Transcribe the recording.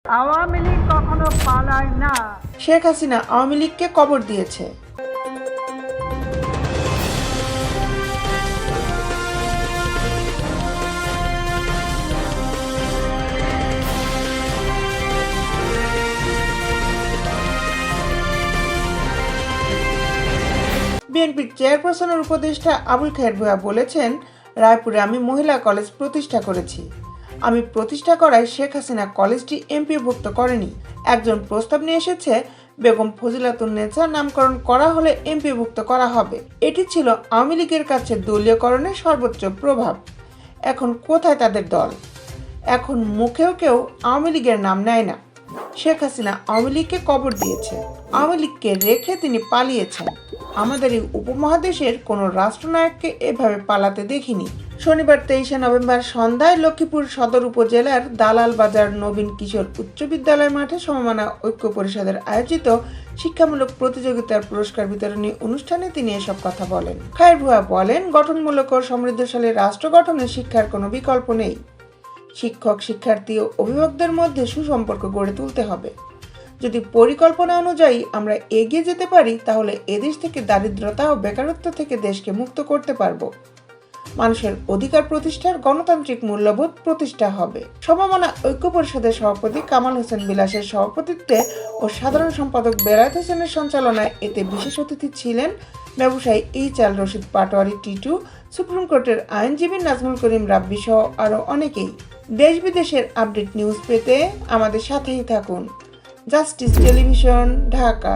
আওয়ামী লীগ কখনো পালায় না। শেখ হাসিনা আওয়ামী লীগকে কবর দিয়েছে। বিএনপির চেয়ারপারসনের উপদেষ্টা আবুল খায়ের ভূঁইয়া বলেছেন, রায়পুরে আমি মহিলা কলেজ প্রতিষ্ঠা করেছি। আমি প্রতিষ্ঠা করায় শেখ হাসিনা কলেজটি এমপিভুক্ত করেনি। একজন প্রস্তাব নিয়ে এসেছে, বেগম ফজিলাতুন্নেছা নামকরণ করা হলে এমপিভুক্ত করা হবে। এটি ছিল আওয়ামী লীগের কাছে দলীয়করণের সর্বোচ্চ প্রভাব। এখন কোথায় তাদের দল? এখন মুখেও কেউ আওয়ামী লীগের নাম নেয় না। শেখ হাসিনা আওয়ামী লীগকে কবর দিয়েছে। আওয়ামী লীগকে রেখে তিনি পালিয়েছেন। আমাদের এই উপমহাদেশের কোনো রাষ্ট্রনায়ককে এভাবে পালাতে দেখিনি। শনিবার 23শে নভেম্বর সন্ধ্যায় লক্ষ্মীপুর সদর উপজেলার দালাল বাজার নবীন কিশোর উচ্চ বিদ্যালয় মাঠে সমমনা ঐক্য পরিষদের আয়োজিত শিক্ষামূলক প্রতিযোগিতার পুরস্কার বিতরণী অনুষ্ঠানে তিনি এসব কথা বলেন। খায়ের ভূঁইয়া বলেন, গঠনমূলক ও সমৃদ্ধশালী রাষ্ট্র গঠনে শিক্ষার কোনো বিকল্প নেই। শিক্ষক, শিক্ষার্থী ও অভিভাবকদের মধ্যে সুসম্পর্ক গড়ে তুলতে হবে। যদি পরিকল্পনা অনুযায়ী আমরা এগিয়ে যেতে পারি, তাহলে এদেশ থেকে দারিদ্রতা ও বেকারত্ব থেকে দেশকে মুক্ত করতে পারব। মানুষের অধিকার প্রতিষ্ঠার গণতান্ত্রিক মূল্যবোধ প্রতিষ্ঠা হবে। সমমনা ঐক্য পরিষদের সভাপতি কামাল হোসেন বিলাসের সভাপতিত্বে ও সাধারণ সম্পাদক বেলায়েত হোসেনের সঞ্চালনায় এতে বিশেষ অতিথি ছিলেন ব্যবসায়ী এইচ.এল. রশিদ পাটোয়ারি টিটু, সুপ্রিম কোর্টের আইনজীবী নাজমুল করিম রাব্বি সহ আরও অনেকেই। দেশ বিদেশের আপডেট নিউজ পেতে আমাদের সাথেই থাকুন। Justice television, Dhaka.